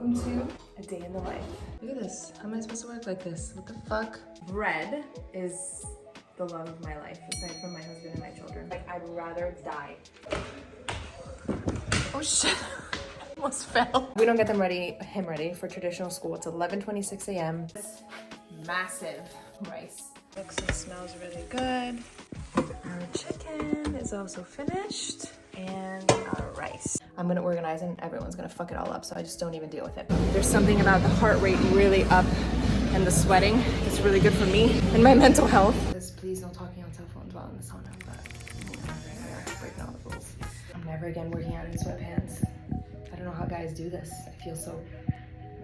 Welcome to a day in the life. Look at this. How am I supposed to work like this? What the fuck? Bread is the love of my life, aside from my husband and my children. Like, I'd rather die. Oh shit. Almost fell. We don't get him ready for traditional school. It's 11:26 a.m. Massive rice. Looks and smells really good. Our chicken is also finished. And our rice. I'm gonna organize and everyone's gonna fuck it all up, so I just don't even deal with it. There's something about the heart rate really up and the sweating. It's really good for me and my mental health. Please no talking on cell phones while in the sauna, but I'm breaking all the rules. I'm never again working out in sweatpants. I don't know how guys do this. I feel so,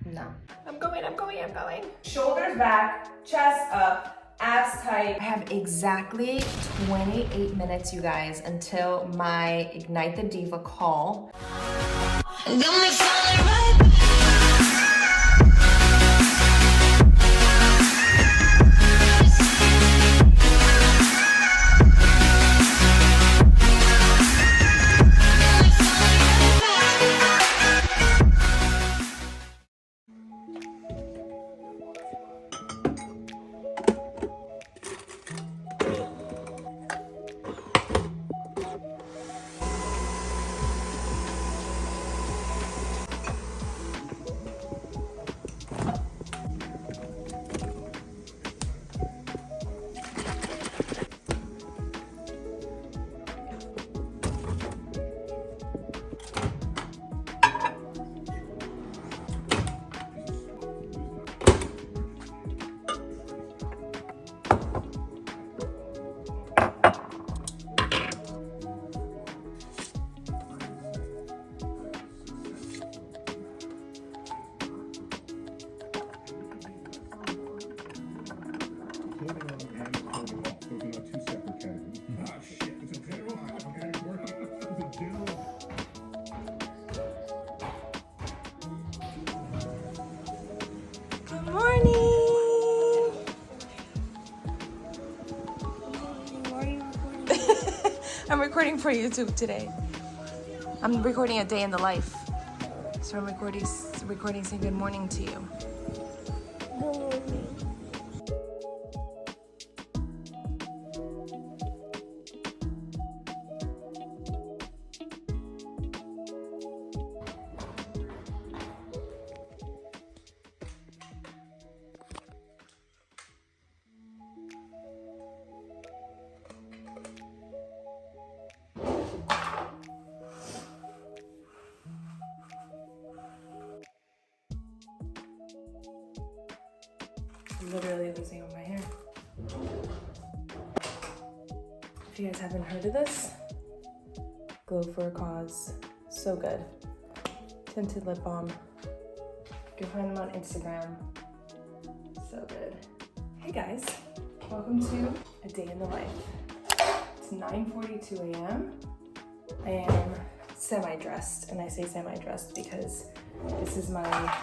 no. I'm going. Shoulders back, chest up, abs tight. I have exactly 28 minutes, you guys, until my Ignite the Diva call. I'm recording for YouTube today. I'm recording a day in the life. So I'm recording saying good morning to you. Good morning. I'm literally losing all my hair. If you guys haven't heard of this, Glow for a Cause, so good. Tinted lip balm. You can find them on Instagram. So good. Hey guys, welcome to a day in the life. It's 9:42 a.m. I am semi-dressed, and I say semi-dressed because this is my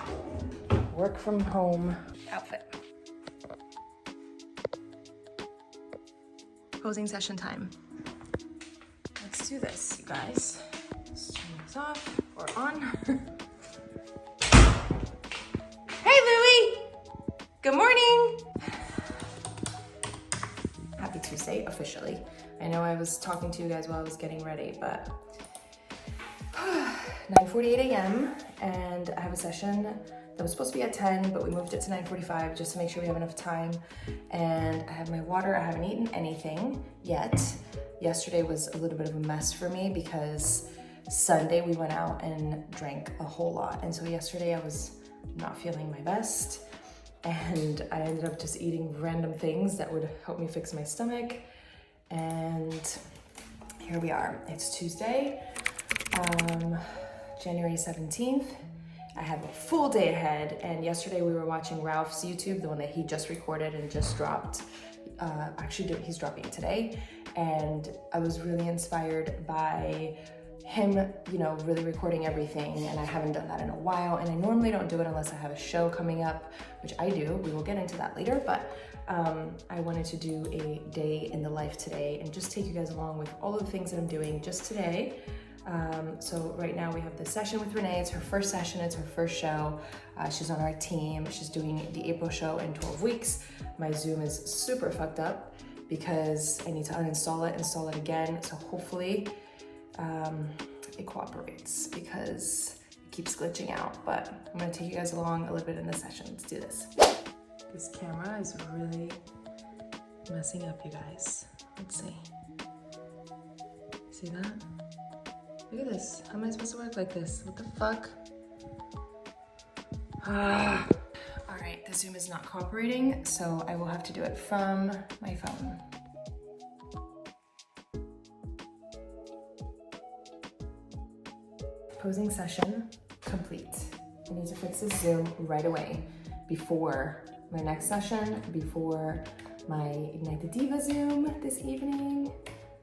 work from home outfit. Posing session time. Let's do this, you guys. Let's turn this off or on. Hey, Louie! Good morning! Happy Tuesday, officially. I know I was talking to you guys while I was getting ready, but 9:48 a.m. and I have a session that was supposed to be at 10, but we moved it to 9:45 just to make sure we have enough time. And I have my water. I haven't eaten anything yet. Yesterday was a little bit of a mess for me because Sunday we went out and drank a whole lot. And so yesterday I was not feeling my best. And I ended up just eating random things that would help me fix my stomach. And here we are. It's Tuesday, January 17th. I have a full day ahead, and yesterday we were watching Ralph's YouTube, the one that he just recorded and just dropped. He's dropping it today, and I was really inspired by him, really recording everything, and I haven't done that in a while, and I normally don't do it unless I have a show coming up, which I do. We will get into that later, but I wanted to do a day in the life today and just take you guys along with all of the things that I'm doing just today. So right now we have this session with Renee. It's her first session, it's her first show. She's on our team. She's doing the April show in 12 weeks. My Zoom is super fucked up because I need to uninstall it, install it again. So hopefully it cooperates because it keeps glitching out. But I'm gonna take you guys along a little bit in this session. Let's do this. This camera is really messing up, you guys. Let's see. See that? Look at this. How am I supposed to work like this? What the fuck? All right, the Zoom is not cooperating, so I will have to do it from my phone. Posing session complete. I need to fix this Zoom right away before my next session, before my Ignite the Diva Zoom this evening.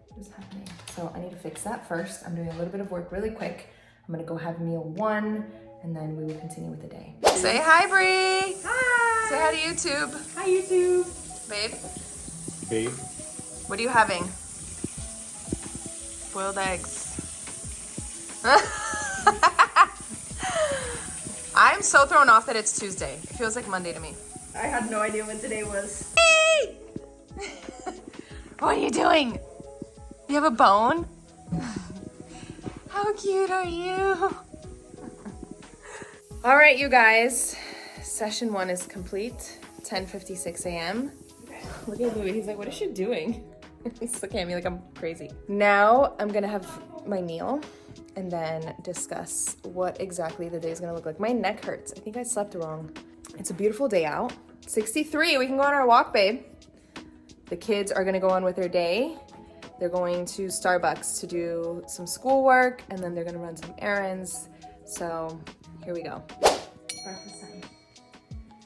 What is happening? So I need to fix that first. I'm doing a little bit of work really quick. I'm gonna go have meal 1 and then we will continue with the day. Say hi, Bree. Hi. Say hi to YouTube. Hi, YouTube. Babe. Babe. What are you having? Boiled eggs. I'm so thrown off that it's Tuesday. It feels like Monday to me. I had no idea what today was. Hey! What are you doing? You have a bone? How cute are you? All right, you guys. Session 1 is complete. 10:56 a.m. Look at Louis. He's like, what is she doing? He's looking at me like I'm crazy. Now I'm gonna have my meal and then discuss what exactly the day is gonna look like. My neck hurts. I think I slept wrong. It's a beautiful day out. 63. We can go on our walk, babe. The kids are gonna go on with their day. They're going to Starbucks to do some schoolwork and then they're gonna run some errands. So here we go. Breakfast time.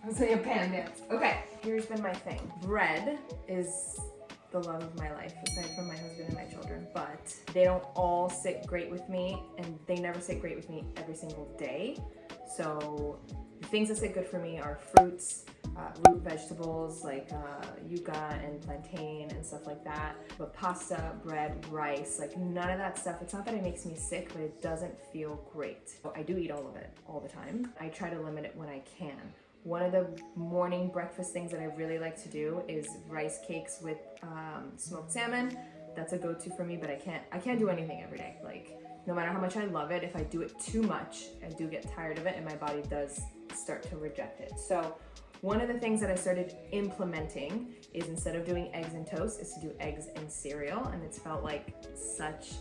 I was saying a pan dance. Okay, here's been my thing. Bread is the love of my life, aside from my husband and my children, but they don't all sit great with me and they never sit great with me every single day. So the things that sit good for me are fruits, root vegetables like yuca and plantain and stuff like that. But pasta, bread, rice, like none of that stuff. It's not that it makes me sick, but it doesn't feel great. So I do eat all of it all the time. I try to limit it when I can. One of the morning breakfast things that I really like to do is rice cakes with smoked salmon. That's a go-to for me, but I can't do anything every day. Like, no matter how much I love it, if I do it too much, I do get tired of it and my body does start to reject it. So one of the things that I started implementing is instead of doing eggs and toast, is to do eggs and cereal, and it's felt like such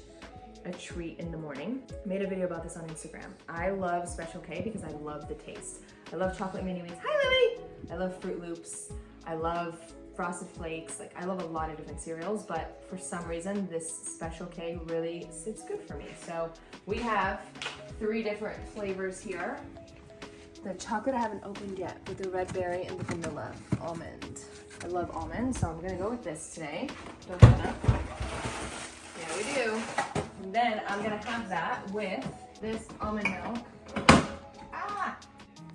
a treat in the morning. I made a video about this on Instagram. I love Special K because I love the taste. I love chocolate mini wheats. Hi, Lily! I love Fruit Loops. I love Frosted Flakes. Like, I love a lot of different cereals, but for some reason, this Special K really sits good for me. So we have 3 different flavors here. The chocolate I haven't opened yet, with the red berry and the vanilla almond. I love almond, so I'm gonna go with this today. Don't have enough. Yeah, we do. And then I'm gonna have that with this almond milk. Ah!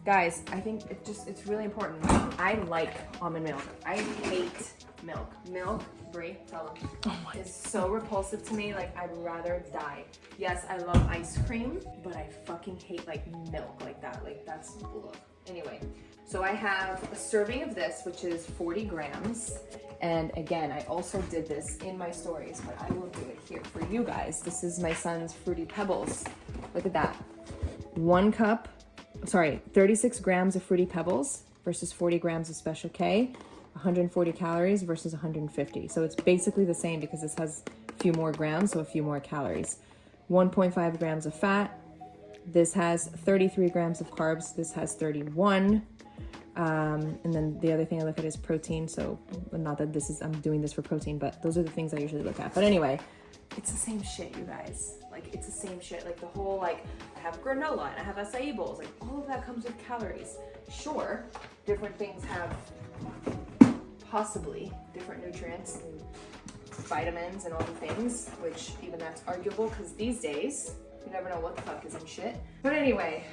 Guys, I think it's really important. I like almond milk. I hate milk. Milk, Brie, tell them, is so repulsive to me. Like, I'd rather die. Yes, I love ice cream, but I fucking hate like milk like that. Like, that's ugh. Anyway, so I have a serving of this, which is 40 grams. And again, I also did this in my stories, but I will do it here for you guys. This is my son's Fruity Pebbles. Look at that. 36 grams of Fruity Pebbles versus 40 grams of Special K. 140 calories versus 150. So it's basically the same because this has a few more grams, so a few more calories. 1.5 grams of fat. This has 33 grams of carbs. This has 31. And then the other thing I look at is protein. So not that I'm doing this for protein, but those are the things I usually look at. But anyway, it's the same shit, you guys. Like, it's the same shit. Like, the whole, like, I have granola and I have acai bowls. Like, all of that comes with calories. Sure, different things have possibly different nutrients and vitamins and all the things, which even that's arguable because these days, you never know what the fuck is in shit. But anyway,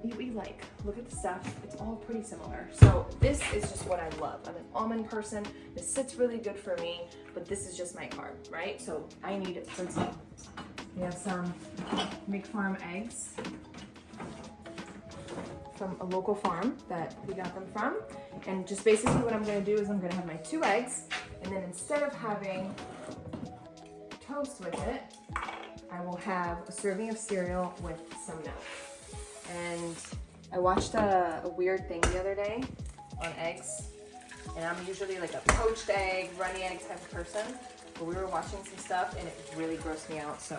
we like, look at the stuff, it's all pretty similar. So this is just what I love. I'm an almond person. This sits really good for me, but this is just my carb, right? So I need protein. We have some Mink Farm eggs from a local farm that we got them from. And just basically what I'm gonna do is I'm gonna have my 2 eggs, and then instead of having toast with it, I will have a serving of cereal with some milk. And I watched a weird thing the other day on eggs, and I'm usually like a poached egg, runny egg type of person, but we were watching some stuff and it really grossed me out, so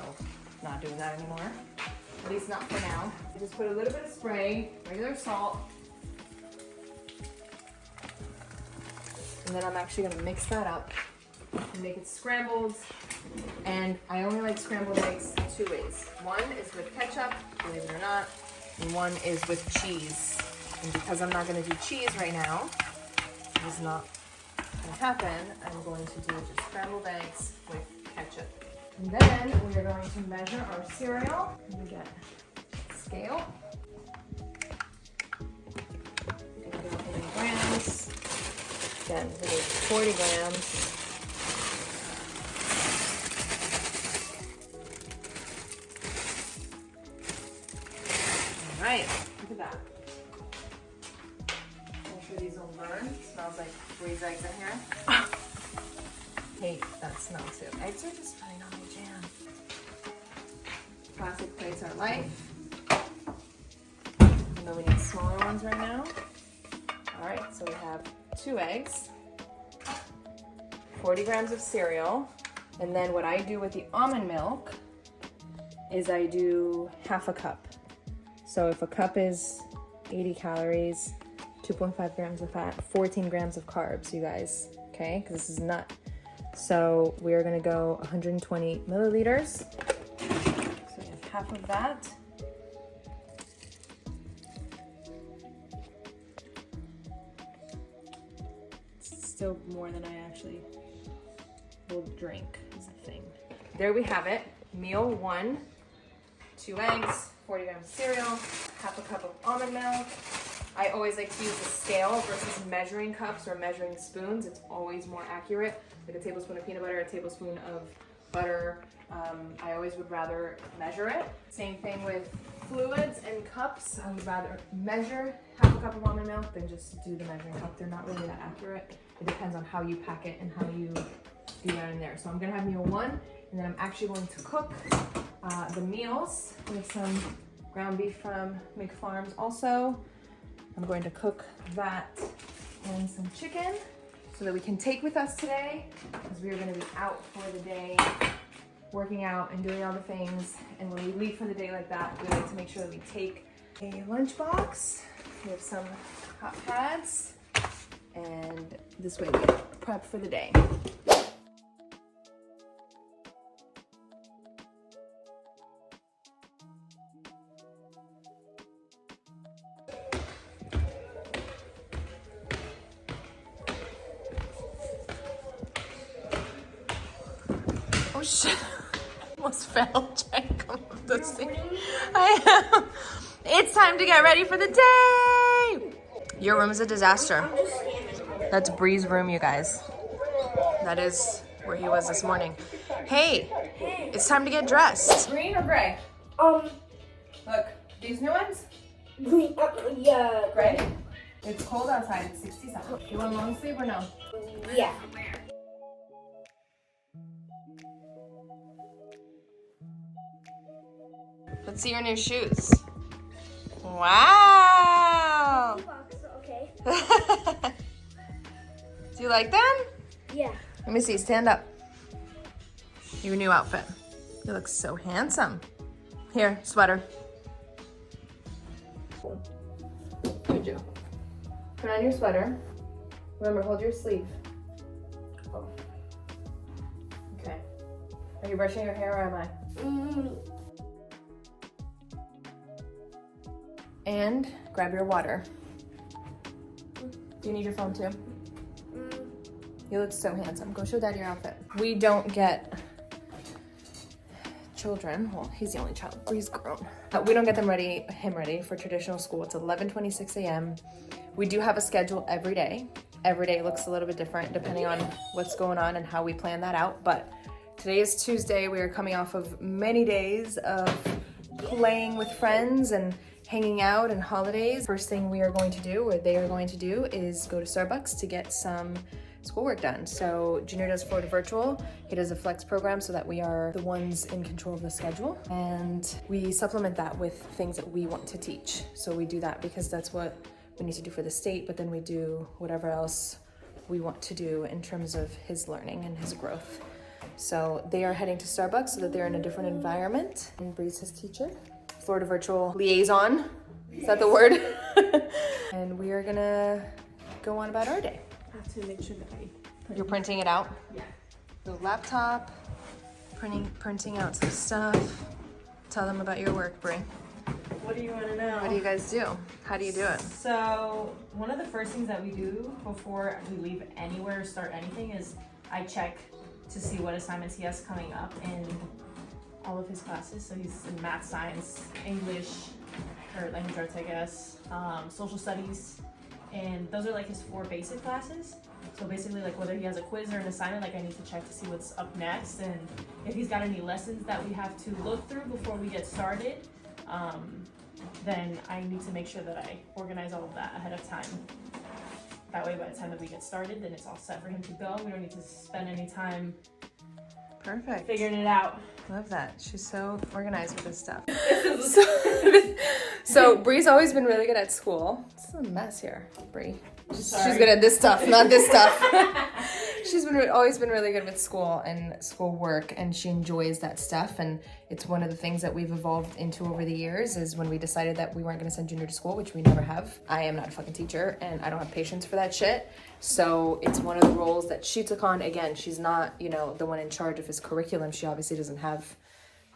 not doing that anymore. At least not for now. I just put a little bit of spray, regular salt, and then I'm actually gonna mix that up and make it scrambled. And I only like scrambled eggs 2 ways. One is with ketchup, believe it or not, and one is with cheese. And because I'm not gonna do cheese right now, it is not gonna happen, I'm going to do just scrambled eggs with ketchup. And then we are going to measure our cereal. We get a scale. 80 grams. Again, we need 40 grams. All right, look at that. Make sure these don't burn. Smells like freeze eggs in here. Hate that smell too. Eggs are just really not my jam. Plastic plates are life. I know we need smaller ones right now. All right, so we have 2 eggs, 40 grams of cereal, and then what I do with the almond milk is I do half a cup. So if a cup is 80 calories, 2.5 grams of fat, 14 grams of carbs, you guys, okay? Because this is nut. So we're gonna go 120 milliliters. So we have half of that. It's still more than I actually will drink is the thing. There we have it. Meal 1, 2 eggs, 40 grams of cereal, half a cup of almond milk. I always like to use a scale versus measuring cups or measuring spoons. It's always more accurate. Like a tablespoon of peanut butter, a tablespoon of butter. I always would rather measure it. Same thing with fluids and cups. I would rather measure half a cup of almond milk than just do the measuring cup. They're not really that accurate. It depends on how you pack it and how you do that in there. So I'm gonna have meal 1, and then I'm actually going to cook the meals with some ground beef from Mink Farms also. I'm going to cook that and some chicken so that we can take with us today, because we are going to be out for the day, working out and doing all the things. And when we leave for the day like that, we like to make sure that we take a lunchbox. We have some hot pads, and this way we get prepped for the day. Oh shit, almost fell. I am. It's time to get ready for the day. Your room is a disaster. That's Bree's room, you guys. That is where he was this morning. Hey, it's time to get dressed. Green or gray? Look, these new ones? Green, yeah. Gray? It's cold outside, it's 67. You want a long sleeve or no? Yeah. Let's see your new shoes. Wow! Okay. Do you like them? Yeah. Let me see, stand up. Your new outfit. You look so handsome. Here, sweater. Good job. Put on your sweater. Remember, hold your sleeve. Oh. Okay. Are you brushing your hair or am I? And grab your water. Do you need your phone too? You look so handsome. Go show Dad your outfit. We don't get children. Well, he's the only child. He's grown. We don't get him ready for traditional school. It's 11:26 a.m. We do have a schedule every day. Every day looks a little bit different depending on what's going on and how we plan that out. But Today is Tuesday. We are coming off of many days of playing with friends and hanging out and holidays. First thing we are going to do, or they are going to do, is go to Starbucks to get some schoolwork done. So Junior does Florida Virtual. He does a flex program so that we are the ones in control of the schedule. And we supplement that with things that we want to teach. So we do that because that's what we need to do for the state, but then we do whatever else we want to do in terms of his learning and his growth. So they are heading to Starbucks so that they're in a different environment. And Bree's his teacher. Florida Virtual Liaison, is that the word? And we are gonna go on about our day. I have to make sure that You're printing it out? Yeah. The laptop, printing out some stuff. Tell them about your work, Bree. What do you want to know? What do you guys do? How do you do it? So one of the first things that we do before we leave anywhere or start anything is I check to see what assignments he has coming up in all of his classes. So he's in math, science, English, or language arts, I guess, social studies, and those are like his 4 basic classes. So basically, like whether he has a quiz or an assignment, like I need to check to see what's up next, and if he's got any lessons that we have to look through before we get started, then I need to make sure that I organize all of that ahead of time. That way, by the time that we get started, then it's all set for him to go. We don't need to spend any time Perfect. figuring it out. Love that. She's so organized with this stuff. So Bree's always been really good at school. It's a mess here, Bree. She's good at this stuff, not this stuff. She's always been really good with school and school work, and she enjoys that stuff. And it's one of the things that we've evolved into over the years is when we decided that we weren't going to send Junior to school, which we never have. I am not a fucking teacher, and I don't have patience for that shit. So it's one of the roles that she took on. Again, she's not, the one in charge of his curriculum. She obviously doesn't have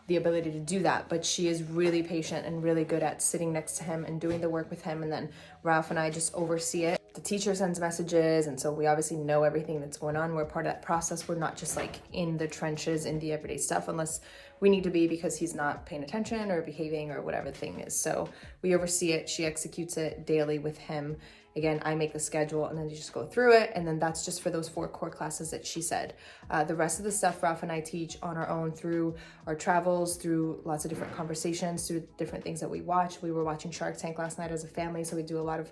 the ability to do that, but she is really patient and really good at sitting next to him and doing the work with him, and then Ralph and I just oversee it. The teacher sends messages, and so we obviously know everything that's going on. We're part of that process. We're not just like in the trenches in the everyday stuff unless we need to be because he's not paying attention or behaving or whatever the thing is. So we oversee it. She executes it daily with him. Again, I make the schedule and then you just go through it. And then that's just for those 4 core classes that she said. The rest of the stuff Ralph and I teach on our own through our travels, through lots of different conversations, through different things that we watch. We were watching Shark Tank last night as a family, so we do a lot of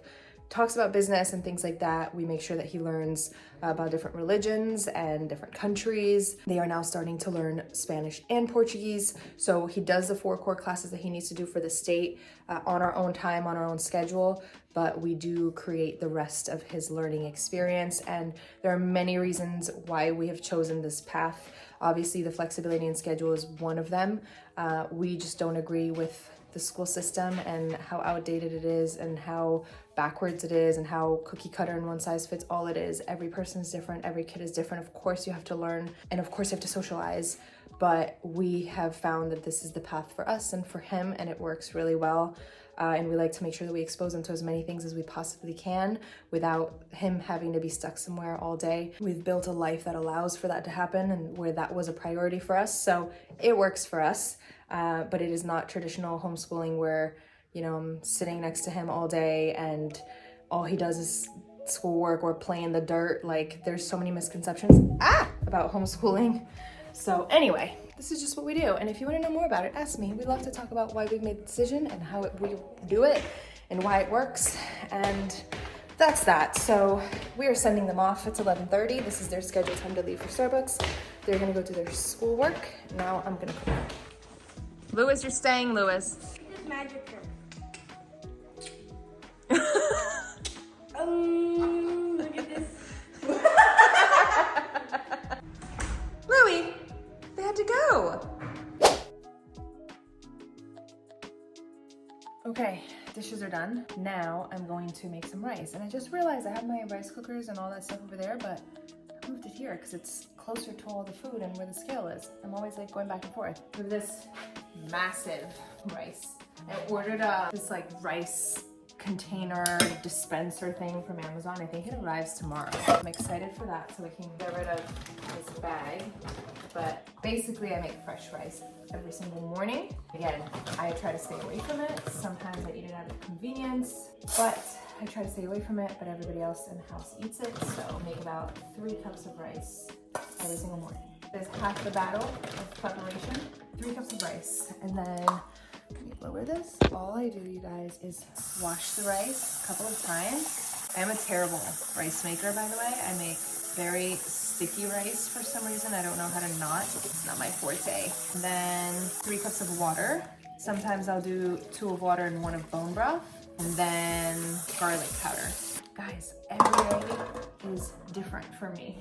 talks about business and things like that. We make sure that he learns about different religions and different countries. They are now starting to learn Spanish and Portuguese. So he does the 4 core classes that he needs to do for the state on our own time, on our own schedule, but we do create the rest of his learning experience. And there are many reasons why we have chosen this path. Obviously, the flexibility in schedule is one of them. We just don't agree with the school system and how outdated it is and how backwards it is and how cookie cutter and one size fits all it is. Every person is different. Every kid is different. Of course you have to learn and of course you have to socialize, but we have found that this is the path for us and for him, and it works really well. And we like to make sure that we expose him to as many things as we possibly can without him having to be stuck somewhere all day. We've built a life that allows for that to happen and where that was a priority for us. So it works for us, but it is not traditional homeschooling where, I'm sitting next to him all day and all he does is schoolwork or play in the dirt. Like, there's so many misconceptions about homeschooling. So anyway, this is just what we do. And if you want to know more about it, ask me. We love to talk about why we've made the decision and how we do it and why it works. And that's that. So we are sending them off. It's 11:30. This is their scheduled time to leave for Starbucks. They're going to go do their schoolwork. Now I'm going to cook. Lewis, you're staying, Lewis. This magic term. Look at this. Louie, they had to go. Okay, dishes are done. Now I'm going to make some rice. And I just realized I have my rice cookers and all that stuff over there, but I moved it here because it's closer to all the food and where the scale is. I'm always like going back and forth. With this massive rice. I ordered this like rice container dispenser thing from Amazon. I think it arrives tomorrow. I'm excited for that so we can get rid of this bag. But basically I make fresh rice every single morning. Again, I try to stay away from it. Sometimes I eat it out of convenience, but I try to stay away from it, but everybody else in the house eats it. So I make about 3 cups of rice every single morning. There's half the battle of preparation. 3 cups of rice, and then let me lower this. All I do, you guys, is wash the rice a couple of times. I'm a terrible rice maker, by the way. I make very sticky rice for some reason. I don't know how to not. It's not my forte. And then 3 cups of water. Sometimes I'll do 2 of water and 1 of bone broth, and then garlic powder. Guys, every day is different for me.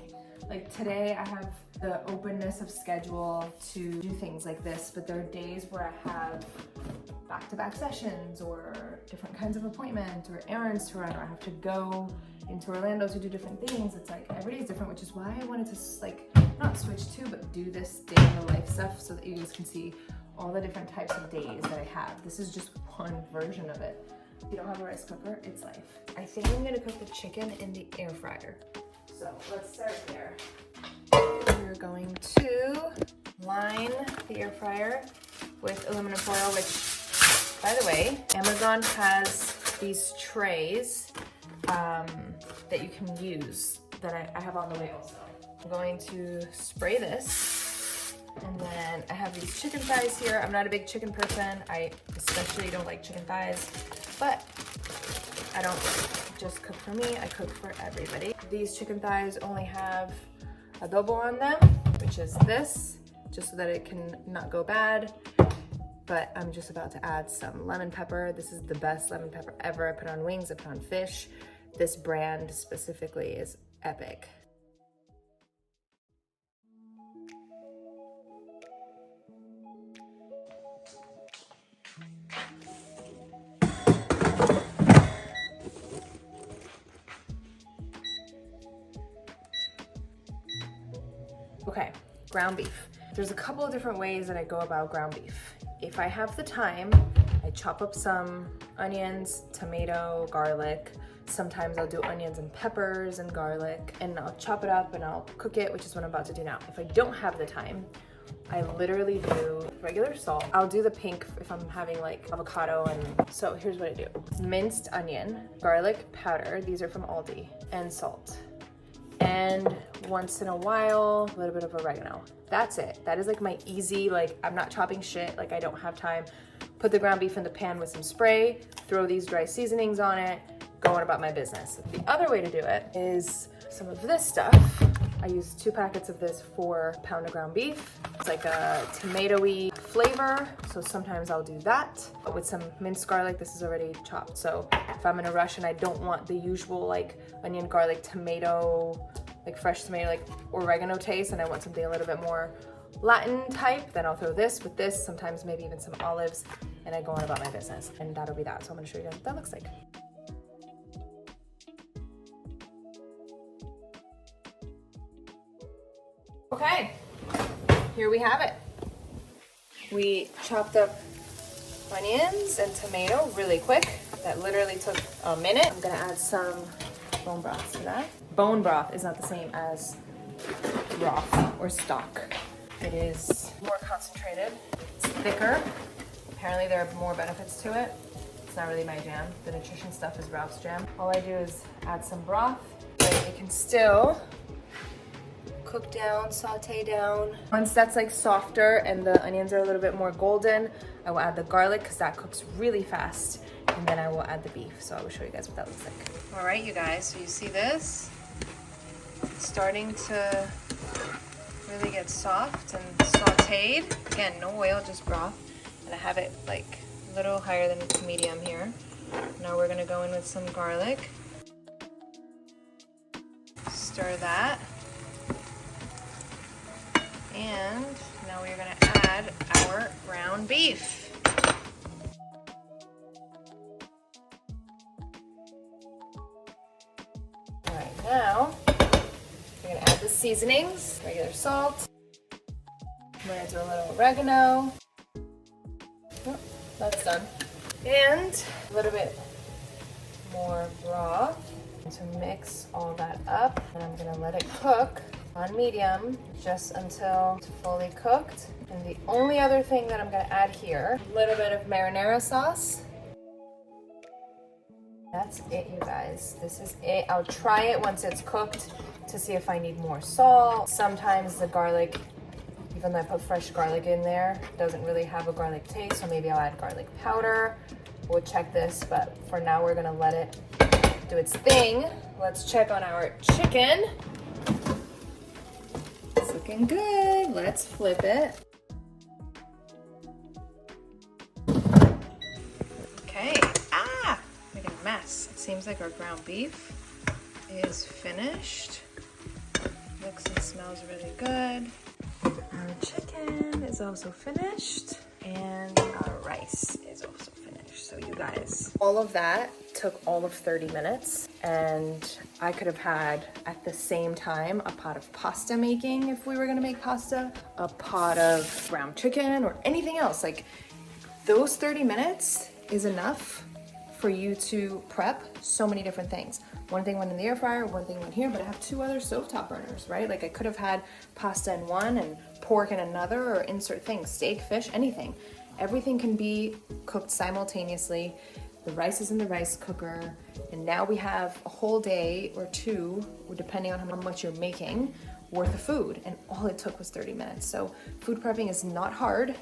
Like today I have the openness of schedule to do things like this, but there are days where I have back-to-back sessions or different kinds of appointments or errands to run, or I have to go into Orlando to do different things. It's like every day is different, which is why I wanted to like not switch to, but do this day in the life stuff so that you guys can see all the different types of days that I have. This is just one version of it. If you don't have a rice cooker, it's life. I think I'm gonna cook the chicken in the air fryer. So let's start there. We're going to line the air fryer with aluminum foil, which, by the way, Amazon has these trays that you can use that I have on the way also. I'm going to spray this, and then I have these chicken thighs here. I'm not a big chicken person. I especially don't like chicken thighs, but I don't just cook for me, I cook for everybody. These chicken thighs only have adobo on them, which is this, just so that it can not go bad. But I'm just about to add some lemon pepper. This is the best lemon pepper ever. I put on wings, I put on fish. This brand specifically is epic. Okay, ground beef. There's a couple of different ways that I go about ground beef. If I have the time, I chop up some onions, tomato, garlic. Sometimes I'll do onions and peppers and garlic, and I'll chop it up and I'll cook it, which is what I'm about to do now. If I don't have the time, I literally do regular salt. I'll do the pink if I'm having like avocado. And so here's what I do. Minced onion, garlic powder, these are from Aldi, and salt. And once in a while, a little bit of oregano. That's it. That is like my easy, like I'm not chopping shit, like I don't have time. Put the ground beef in the pan with some spray, throw these dry seasonings on it, go on about my business. The other way to do it is some of this stuff. I use 2 packets of this for a pound of ground beef. It's like a tomatoey flavor, so sometimes I'll do that. But with some minced garlic, this is already chopped. So if I'm in a rush and I don't want the usual like onion, garlic, tomato, like fresh tomato, like oregano taste, and I want something a little bit more Latin type, then I'll throw this with this, sometimes maybe even some olives, and I go on about my business. And that'll be that. So I'm gonna show you guys what that looks like. Okay, here we have it. We chopped up onions and tomato really quick. That literally took a minute. I'm gonna add some bone broth to that. Bone broth is not the same as broth or stock. It is more concentrated, it's thicker. Apparently there are more benefits to it. It's not really my jam. The nutrition stuff is Ralph's jam. All I do is add some broth, but it can still cook down, saute down. Once that's like softer and the onions are a little bit more golden, I will add the garlic because that cooks really fast. And then I will add the beef. So I will show you guys what that looks like. All right, you guys, so you see this? It's starting to really get soft and sauteed. Again, no oil, just broth. And I have it like a little higher than medium here. Now we're gonna go in with some garlic. Stir that. And now we're gonna add our ground beef. All right, now we're gonna add the seasonings, regular salt. I'm gonna do a little oregano. Oh, that's done. And a little bit more broth to mix all that up. And I'm gonna let it cook on medium just until it's fully cooked. And the only other thing that I'm gonna add here, a little bit of marinara sauce. That's it, you guys. This is it. I'll try it once it's cooked to see if I need more salt. Sometimes the garlic Even though I put fresh garlic in there, it doesn't really have a garlic taste, so maybe I'll add garlic powder. We'll check this, but for now we're gonna let it do its thing. Let's check on our chicken. It's looking good. Let's flip it. Okay, made a mess. It seems like our ground beef is finished. Looks and smells really good. Our chicken is also finished, and our rice is also finished. So you guys, all of that took all of 30 minutes, and I could have had at the same time a pot of pasta making if we were gonna make pasta, a pot of ground chicken, or anything else. Like, those 30 minutes is enough for you to prep so many different things. One thing went in the air fryer, one thing went here, but I have 2 other stovetop burners, right? Like, I could have had pasta in one and pork in another, or insert things, steak, fish, anything. Everything can be cooked simultaneously. The rice is in the rice cooker, and now we have a whole day or 2, depending on how much you're making, worth of food, and all it took was 30 minutes. So food prepping is not hard,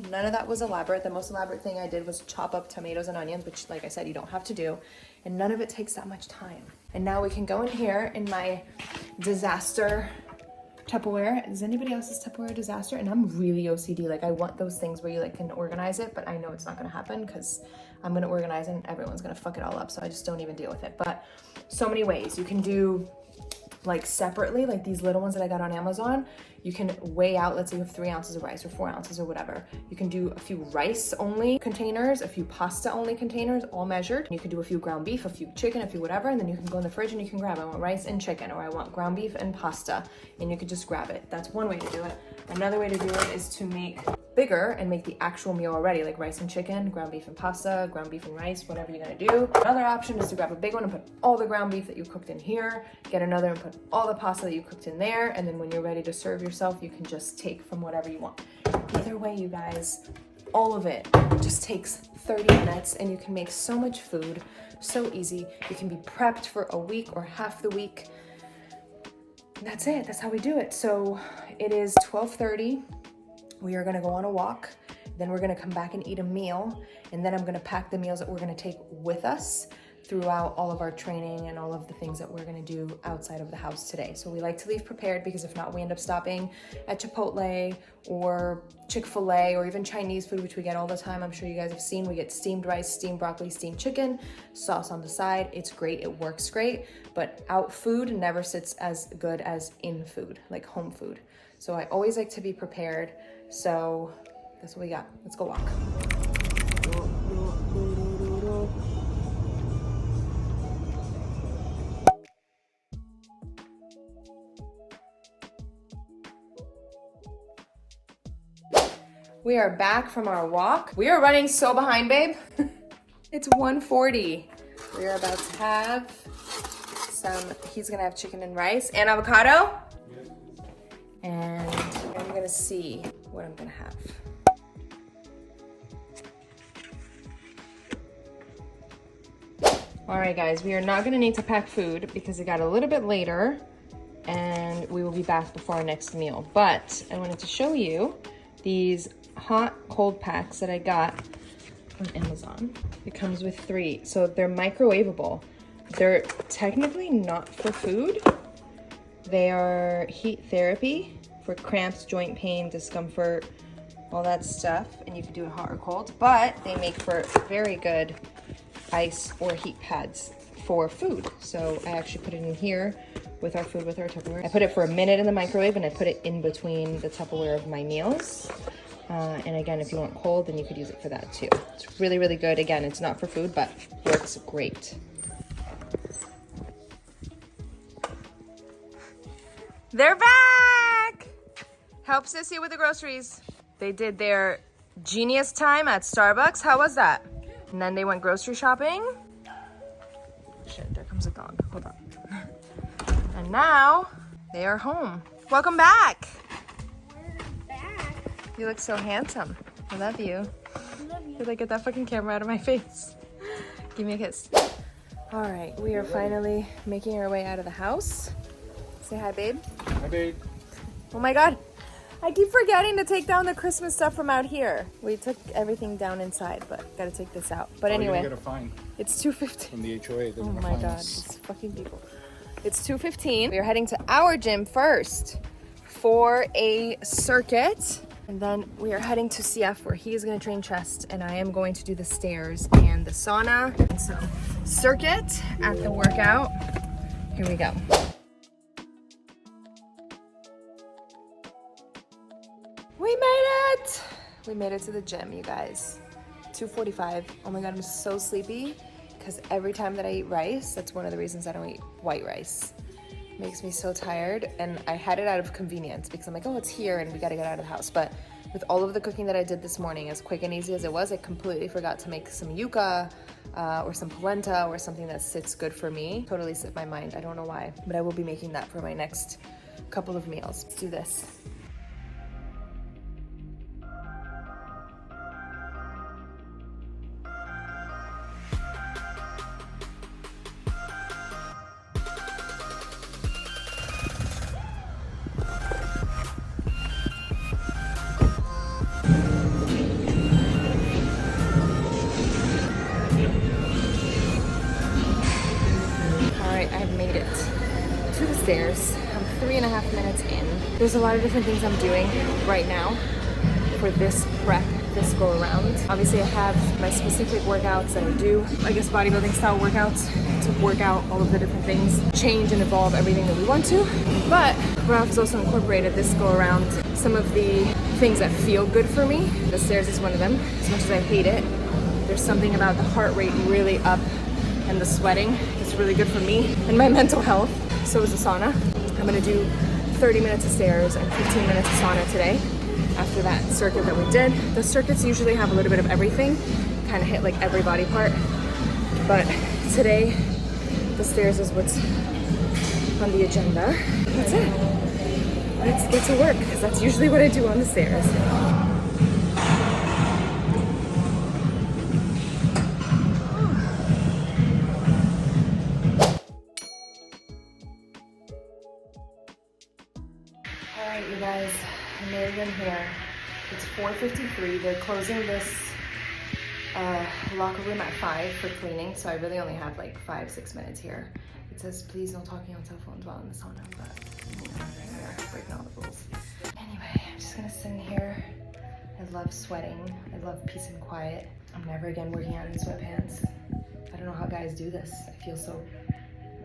none of that was elaborate. The most elaborate thing I did was chop up tomatoes and onions, which, like I said, you don't have to do, and none of it takes that much time. And now we can go in here in my disaster Tupperware. Is anybody else's Tupperware disaster? And I'm really OCD. Like, I want those things where you like can organize it, but I know it's not gonna happen because I'm gonna organize it and everyone's gonna fuck it all up. So I just don't even deal with it. But so many ways you can do, like, separately, like these little ones that I got on Amazon. You can weigh out, let's say you have 3 ounces of rice or 4 ounces or whatever. You can do a few rice only containers, a few pasta only containers, all measured. You can do a few ground beef, a few chicken, a few whatever, and then you can go in the fridge and you can grab, I want rice and chicken, or I want ground beef and pasta, and you could just grab it. That's one way to do it. Another way to do it is to make bigger and make the actual meal already, like rice and chicken, ground beef and pasta, ground beef and rice, whatever you're gonna do. Another option is to grab a big one and put all the ground beef that you cooked in here, get another and put all the pasta that you cooked in there, and then when you're ready to serve yourself, you can just take from whatever you want. Either way, you guys, all of it just takes 30 minutes, and you can make so much food, so easy. You can be prepped for a week or half the week. That's it, that's how we do it. So it is 12:30. We are gonna go on a walk, then we're gonna come back and eat a meal, and then I'm gonna pack the meals that we're gonna take with us throughout all of our training and all of the things that we're gonna do outside of the house today. So we like to leave prepared, because if not, we end up stopping at Chipotle or Chick-fil-A or even Chinese food, which we get all the time. I'm sure you guys have seen. We get steamed rice, steamed broccoli, steamed chicken, sauce on the side. It's great, it works great, but out food never sits as good as in food, like home food. So I always like to be prepared. So that's what we got. Let's go walk. We are back from our walk. We are running so behind, babe. It's 1:40. We are about to have he's gonna have chicken and rice and avocado. Yes. And I'm gonna see what I'm gonna have. All right, guys, we are not gonna need to pack food because it got a little bit later and we will be back before our next meal. But I wanted to show you these hot cold packs that I got on Amazon. It comes with 3, so they're microwavable. They're technically not for food. They are heat therapy for cramps, joint pain, discomfort, all that stuff, and you can do it hot or cold, but they make for very good ice or heat pads for food. So I actually put it in here with our food, with our Tupperware. I put it for a minute in the microwave, and I put it in between the Tupperware of my meals. And again, if you want cold, then you could use it for that too. It's really, really good. Again, it's not for food, but works great. They're back! Help Sissy with the groceries. They did their genius time at Starbucks. How was that? And then they went grocery shopping. Shit, there comes a dog. Hold on. And now they are home. Welcome back. You look so handsome. I love you. I love you. You're like, get that fucking camera out of my face. Give me a kiss. All right, we are finally making our way out of the house. Say hi, babe. Hi, babe. Oh my God. I keep forgetting to take down the Christmas stuff from out here. We took everything down inside, but gotta take this out. But anyway, You're gonna get a fine it's 2:15. from the HOA. They're Oh gonna my fine god, us. these fucking people. It's 2:15. We are heading to our gym first for a circuit. And then we are heading to CF where he is gonna train chest and I am going to do the stairs and the sauna. And so, circuit at the workout. Here we go. We made it! We made it to the gym, you guys. 2:45. Oh my god, I'm so sleepy because every time that I eat rice, that's one of the reasons I don't eat white rice. It makes me so tired, and I had it out of convenience because I'm like, oh, it's here and we gotta get out of the house. But with all of the cooking that I did this morning, as quick and easy as it was, I completely forgot to make some yuca or some polenta or something that sits good for me. Totally slipped my mind, I don't know why, but I will be making that for my next couple of meals. Let's do this. Alright, I've made it to the stairs. I'm 3.5 minutes in. There's a lot of different things I'm doing right now for this prep, this go around. Obviously I have my specific workouts that I do, I guess bodybuilding style workouts to work out all of the different things, change and evolve everything that we want to. But Ralph has also incorporated this go around some of the things that feel good for me. The stairs is one of them. As much as I hate it, there's something about the heart rate really up and the sweating. It's really good for me and my mental health. So is the sauna. I'm gonna do 30 minutes of stairs and 15 minutes of sauna today after that circuit that we did. The circuits usually have a little bit of everything, kind of hit like every body part. But today, the stairs is what's on the agenda. That's it. Let's get to work, because that's usually what I do on the stairs. Alright, you guys, I made it in here. It's 4:53. They're closing this locker room at 5 for cleaning, so I really only have like 5-6 minutes here. It says, please no talking on cell phones while in the sauna, but you know, we're breaking all the rules. Anyway, I'm just gonna sit in here. I love sweating. I love peace and quiet. I'm never again working out in sweatpants. I don't know how guys do this. I feel so,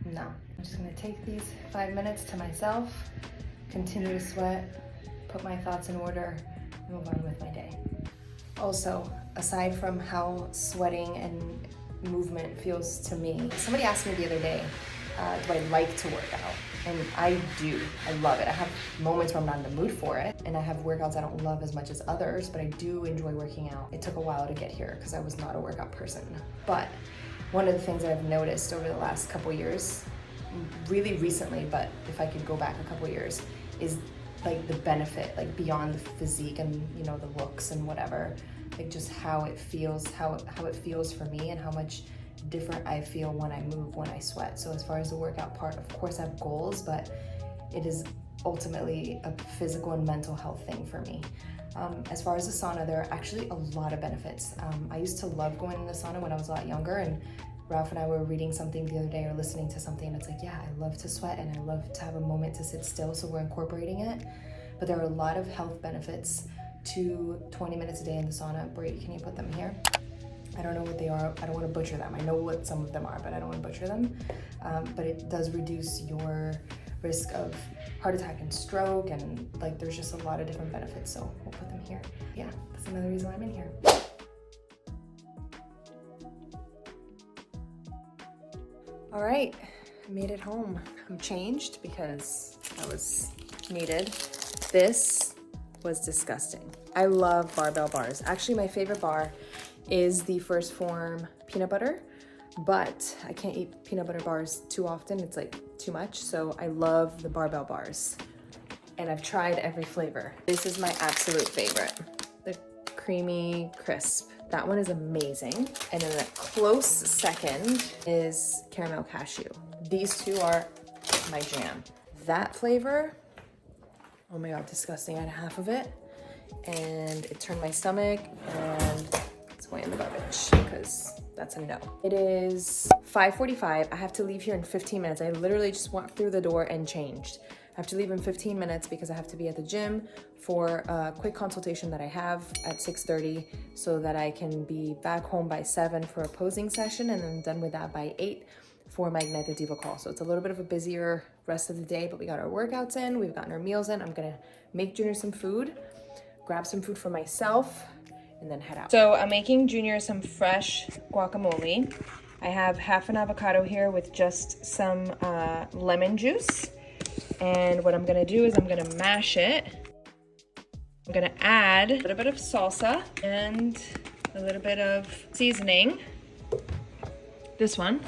no. I'm just gonna take these 5 minutes to myself, continue to sweat, put my thoughts in order, and move on with my day. Also, aside from how sweating and movement feels to me, somebody asked me the other day, do I like to work out? And I do, I love it. I have moments where I'm not in the mood for it, and I have workouts I don't love as much as others, but I do enjoy working out. It took a while to get here because I was not a workout person. But one of the things that I've noticed over the last couple years, really recently, but if I could go back a couple years, is like the benefit, like beyond the physique and you know the looks and whatever, like just how it feels, how it feels for me and how much different I feel when I move, when I sweat. So as far as the workout part, of course I have goals, but it is ultimately a physical and mental health thing for me. As far as the sauna, there are actually a lot of benefits. I used to love going in the sauna when I was a lot younger, and Ralph and I were reading something the other day or listening to something, and it's like, yeah, I love to sweat and I love to have a moment to sit still, so we're incorporating it. But there are a lot of health benefits to 20 minutes a day in the sauna. Brie, can you put them here? I don't know what they are. I don't want to butcher them. I know what some of them are, but I don't want to butcher them. But it does reduce your risk of heart attack and stroke, and like there's just a lot of different benefits, so we'll put them here. Yeah, that's another reason why I'm in here. All right, I made it home. I'm changed because that was needed. This was disgusting. I love barbell bars. Actually, my favorite bar is the First Form peanut butter, but I can't eat peanut butter bars too often. It's like too much, so I love the barbell bars. And I've tried every flavor. This is my absolute favorite, the creamy crisp. That one is amazing. And then a close second is caramel cashew. These two are my jam. That flavor, Oh my God, disgusting. I had half of it and it turned my stomach and it's going in the garbage because that's a no. It is 5:45. I have to leave here in 15 minutes. I literally just walked through the door and changed. I have to leave in 15 minutes because I have to be at the gym for a quick consultation that I have at 6:30 so that I can be back home by 7 for a posing session and then done with that by 8 for my Ignite the Diva call. So it's a little bit of a busier rest of the day, but we got our workouts in, we've gotten our meals in. I'm gonna make Junior some food, grab some food for myself, and then head out. So I'm making Junior some fresh guacamole. I have half an avocado here with just some lemon juice. And what I'm gonna do is I'm gonna mash it. I'm gonna add a little bit of salsa and a little bit of seasoning. This one.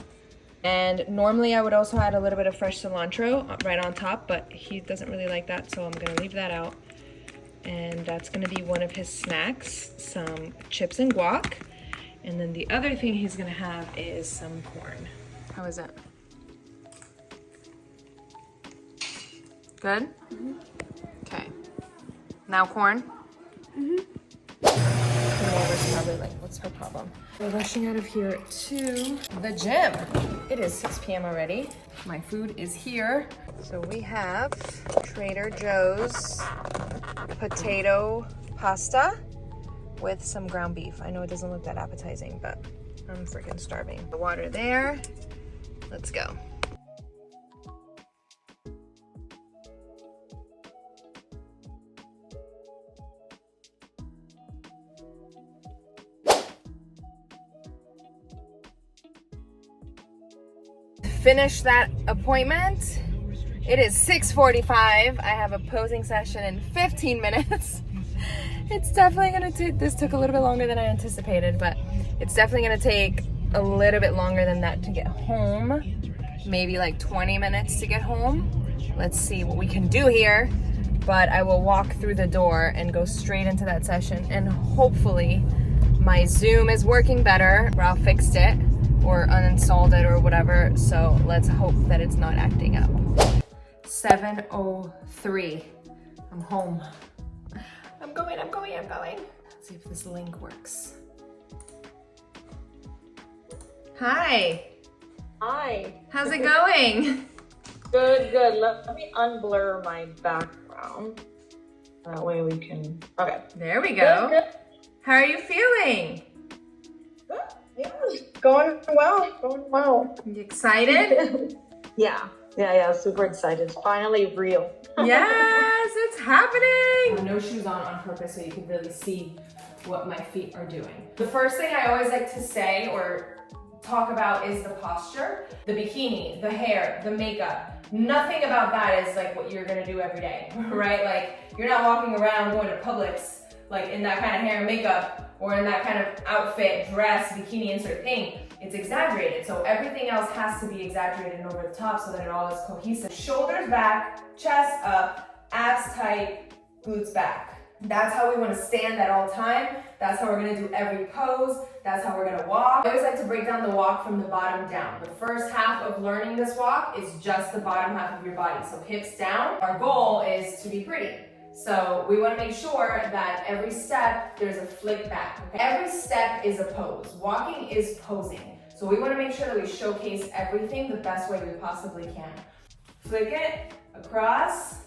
And normally I would also add a little bit of fresh cilantro right on top, but he doesn't really like that, so I'm gonna leave that out. And that's gonna be one of his snacks, some chips and guac. And then the other thing he's gonna have is some corn. How is it? Good? Mm-hmm. Okay. Now corn? Mm-hmm. Probably like, what's her problem? We're rushing out of here to the gym. It is 6 p.m. already. My food is here. So we have Trader Joe's potato pasta with some ground beef. I know it doesn't look that appetizing, but I'm freaking starving. The water there. Let's go. Finish that appointment. It is 6:45. I have a posing session in 15 minutes. It's definitely gonna take, this took a little bit longer than I anticipated, but it's definitely gonna take a little bit longer than that to get home. Maybe like 20 minutes to get home. Let's see what we can do here. But I will walk through the door and go straight into that session, and hopefully my Zoom is working better. Ralph fixed it or uninstalled it or whatever, so let's hope that it's not acting up. 7:03. I'm home. I'm going. Let's see if this link works. Hi. Hi. How's it going? Good. Let me unblur my background. That way we can, okay. There we go. Good. How are you feeling? Good. Yeah, going well. You excited? Yeah, super excited. It's finally real. Yes, it's happening. No shoes on purpose so you can really see what my feet are doing. The first thing I always like to say or talk about is the posture, the bikini, the hair, the makeup. Nothing about that is like what you're gonna do every day, right? Like you're not walking around going to Publix like in that kind of hair and makeup or in that kind of outfit, dress, bikini, insert thing. It's exaggerated. So everything else has to be exaggerated and over the top so that it all is cohesive. Shoulders back, chest up, abs tight, glutes back. That's how we want to stand at all time. That's how we're going to do every pose. That's how we're going to walk. I always like to break down the walk from the bottom down. The first half of learning this walk is just the bottom half of your body. So hips down. Our goal is to be pretty. So we want to make sure that every step there's a flick back. Okay? Every step is a pose. Walking is posing. So we want to make sure that we showcase everything the best way we possibly can. Flick it across.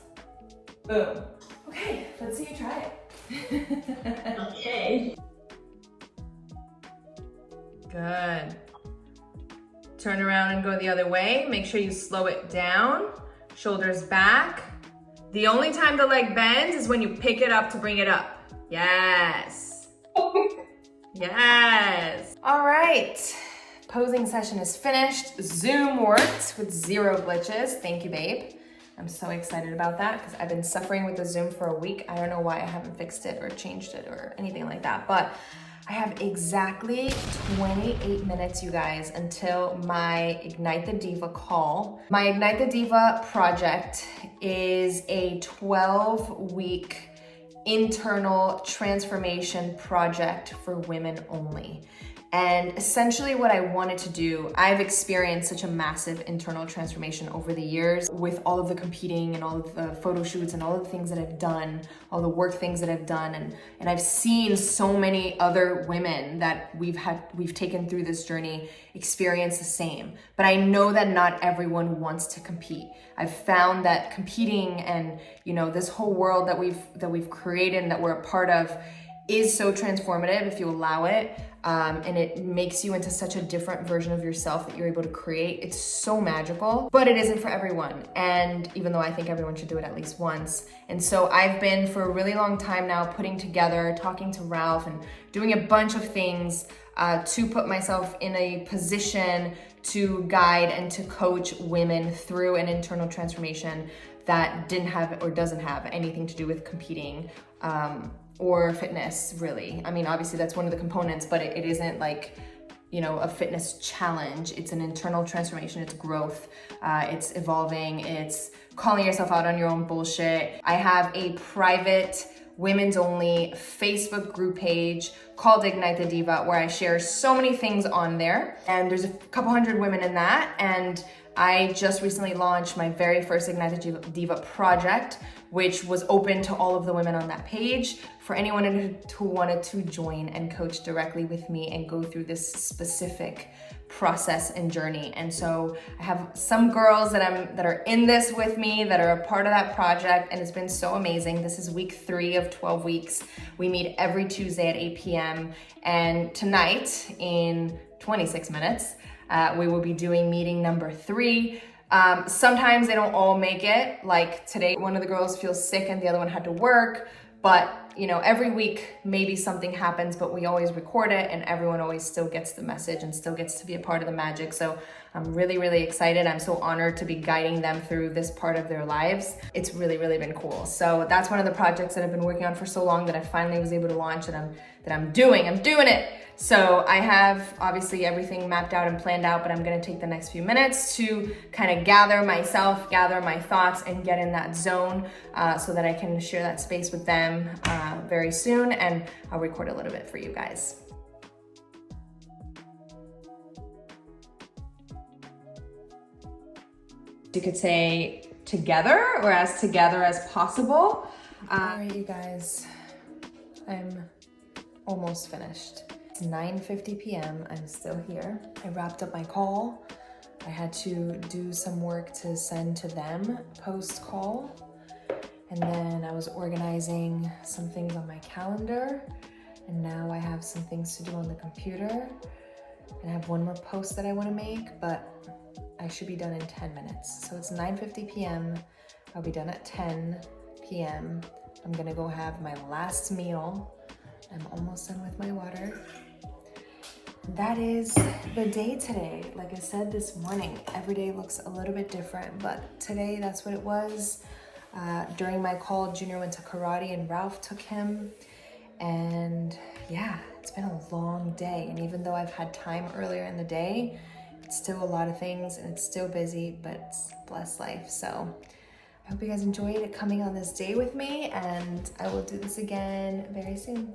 Boom. Okay, let's see you try it. Okay. Good. Turn around and go the other way. Make sure you slow it down. Shoulders back. The only time the leg bends is when you pick it up to bring it up. Yes. Yes. All right. Posing session is finished. Zoom worked with 0 glitches. Thank you, babe. I'm so excited about that because I've been suffering with the Zoom for a week. I don't know why I haven't fixed it or changed it or anything like that, but I have exactly 28 minutes, you guys, until my Ignite the Diva call. My Ignite the Diva project is a 12-week internal transformation project for women only. And essentially what I wanted to do, I've experienced such a massive internal transformation over the years with all of the competing and all of the photo shoots and all of the things that I've done, all the work things that I've done. And I've seen so many other women that we've taken through this journey experience the same. But I know that not everyone wants to compete. I've found that competing and, you know, this whole world that we've created and that we're a part of is so transformative if you allow it. And it makes you into such a different version of yourself that you're able to create. It's so magical, but it isn't for everyone. And even though I think everyone should do it at least once. And so I've been for a really long time now putting together, talking to Ralph and doing a bunch of things to put myself in a position to guide and to coach women through an internal transformation that didn't have or doesn't have anything to do with competing or fitness, really. I mean, obviously that's one of the components, but it isn't like, you know, a fitness challenge. It's an internal transformation, it's growth, it's evolving, it's calling yourself out on your own bullshit. I have a private women's only Facebook group page called Ignite the Diva where I share so many things on there. And there's a couple hundred women in that. And I just recently launched my very first Ignite the Diva project, which was open to all of the women on that page for anyone who wanted to join and coach directly with me and go through this specific process and journey. And so I have some girls that are in this with me that are a part of that project, and it's been so amazing. This is week 3 of 12 weeks. We meet every Tuesday at 8 p.m. and tonight in 26 minutes, we will be doing meeting number 3. Sometimes they don't all make it. Like today, one of the girls feels sick and the other one had to work. But, you know, every week maybe something happens, but we always record it and everyone always still gets the message and still gets to be a part of the magic. So I'm really, really excited. I'm so honored to be guiding them through this part of their lives. It's really, really been cool. So that's one of the projects that I've been working on for so long that I finally was able to launch, and I'm doing it. So I have obviously everything mapped out and planned out, but I'm gonna take the next few minutes to kind of gather myself, gather my thoughts, and get in that zone so that I can share that space with them very soon, and I'll record a little bit for you guys. You could say together or as together as possible. All right, you guys, I'm almost finished. It's 9:50 p.m. I'm still here. I wrapped up my call. I had to do some work to send to them post-call. And then I was organizing some things on my calendar. And now I have some things to do on the computer. And I have one more post that I want to make, but I should be done in 10 minutes. So it's 9:50 p.m. I'll be done at 10 p.m. I'm gonna go have my last meal. I'm almost done with my water. That is the day today. Like I said this morning, every day looks a little bit different, but today that's what it was. During my call, Junior went to karate and Ralph took him. And yeah, it's been a long day. And even though I've had time earlier in the day, it's still a lot of things and it's still busy, but it's blessed life. So I hope you guys enjoyed coming on this day with me, and I will do this again very soon.